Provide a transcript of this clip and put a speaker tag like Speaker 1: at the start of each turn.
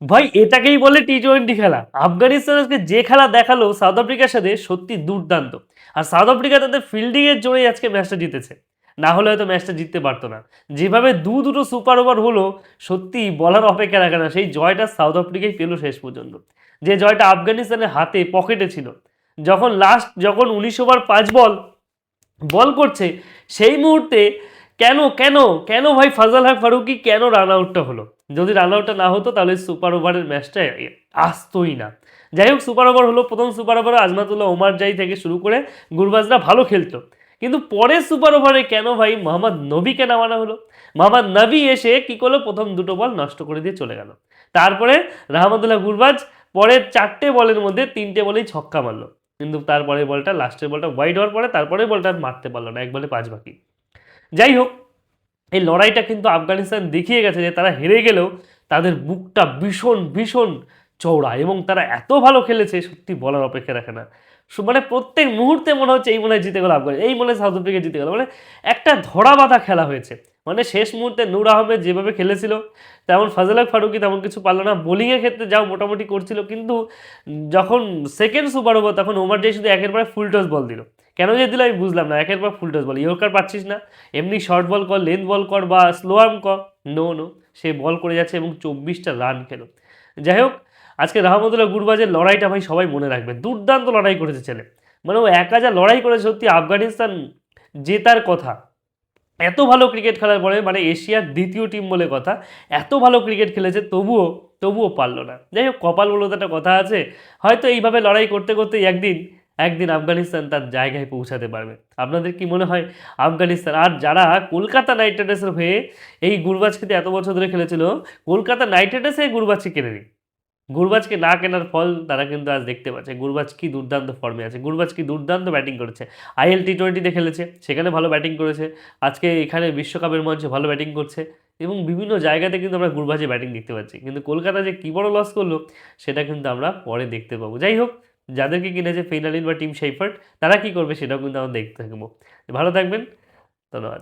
Speaker 1: ভাই এটাকেই বলে টি-20 খেলা। আফগানিস্তান আজকে যে খেলা দেখালো সাউথ আফ্রিকার সাথে সত্যি দুর্দান্ত। আর সাউথ আফ্রিকা তাদের ফিল্ডিং এর জোরেই আজকে ম্যাচটা জিতেছে। না হলে হয়তো ম্যাচটা জিততে পারতো না। যেভাবে দুটো সুপার ওভার হলো সত্যি বলার অপেক্ষা রাখে না। সেই জয়টা সাউথ আফ্রিকাই পেল শেষ পর্যন্ত। যে জয়টা আফগানিস্তানের হাতে পকেটে ছিল। যখন ১৯ ওভার ৫ বল বল করছে সেই মুহূর্তে কেন কেন কেন ভাই ফাজল হক ফারুকি কেন রান আউটটা হলো? যদি রান আউটটা না হতো তাহলে সুপার ওভারের ম্যাচটা আসতোই না। যাই হোক সুপার ওভার হলো, প্রথম সুপার ওভারে আজমাতুল্লাহ ওমার জাই থেকে শুরু করে গুরবাজরা ভালো খেলতো, কিন্তু পরের সুপার ওভারে কেন ভাই মোহাম্মদ নবীকে নামানো হলো? মোহাম্মদ নবী এসে কি করলো, প্রথম দুটো বল নষ্ট করে দিয়ে চলে গেল। তারপরে রাহমাতুল্লাহ গুরবাজ পরের 4টে বলের মধ্যে 3টে বলেই ছক্কা মারলো, কিন্তু তারপরের বলটা লাস্টের বলটা ওয়াইড হওয়ার পরে তারপরে বলটা মারতে পারলো না, 1 বলে 5 বাকি। যাই হোক এই লড়াইটা কিন্তু আফগানিস্তান দেখিয়ে গেছে যে তারা হেরে গেলেও তাদের বুকটা ভীষণ ভীষণ চওড়া এবং তারা এত ভালো খেলেছে সত্যি বলার অপেক্ষা রাখে না। মানে প্রত্যেক মুহূর্তে মনে হচ্ছে এই মনে হয় জিতে গেল আফগানিস্তান, এই মনে হয় সাউথ আফ্রিকা জিতে গেল, মানে একটা ধরা বাঁধা খেলা হয়েছে। মানে শেষ মুহূর্তে নূর আহমেদ যেভাবে খেলেছিল তেমন ফাজল হক ফারুকি তেমন কিছু পারলো না, বোলিংয়ের ক্ষেত্রে যাও মোটামুটি করছিল, কিন্তু যখন সেকেন্ড সুপার ওভার তখন ওমার জাই শুধু একের পরে ফুল টস বল দিল। কেন যে দিল আমি বুঝলাম না, একের পর ফুল টস বল, ইয়র্কার পাচ্ছিস না, এমনি শর্ট বল কর, লেন্থ বল কর বা স্লো আর্ম কর, নো নো, সে বল করে যাচ্ছে এবং 24টা রান খেলো। যাই হোক আজকে রহমতুল্লাহ গুরবাজের লড়াইটা ভাই সবাই মনে রাখবে, দুর্দান্ত লড়াই করেছে ছেলে। মানে ও একা যা লড়াই করেছে সত্যি আফগানিস্তান জেতার কথা। এত ভালো ক্রিকেট খেলার পরে, মানে এশিয়ার দ্বিতীয় টিম বলে কথা, এত ভালো ক্রিকেট খেলেছে তবুও তবুও পারলো না। যাই হোক কপাল বলে তো একটা কথা আছে, হয়তো এইভাবে লড়াই করতে করতে একদিন একদিন আফগানিস্তান তার জায়গায় পৌঁছাতে পারবে। আপনাদের কি মনে হয় আফগানিস্তান আর যারা কলকাতা নাইট রাইডার্সের হয়ে এই গুরবাজকে এত বছর ধরে খেলেছিল, কলকাতা নাইট রাইডার্সে গুরবাজকে কেনে নি, গুরবাজকে না কেনার ফল তারা কিন্তু আজ দেখতে পাচ্ছে। গুরবাজ কি দুর্দান্ত ফর্মে আছে, গুরবাজ কি দুর্দান্ত ব্যাটিং করেছে, আইএল টি-20তে খেলেছে সেখানে ভালো ব্যাটিং করেছে, আজকে এখানে বিশ্বকাপের মঞ্চে ভালো ব্যাটিং করছে এবং বিভিন্ন জায়গাতে কিন্তু আমরা গুরবাজের ব্যাটিং দেখতে পাচ্ছি। কিন্তু কলকাতা যে কী বড় লস করলো সেটা কিন্তু আমরা পরে দেখতে পাবো। যাই হোক যাদেরকে কিনেছে ফেইনালিন বা টিম শেফার্ড তারা কি করবে সেটাও কিন্তু আমরা দেখতে থাকবো। ভালো থাকবেন, ধন্যবাদ।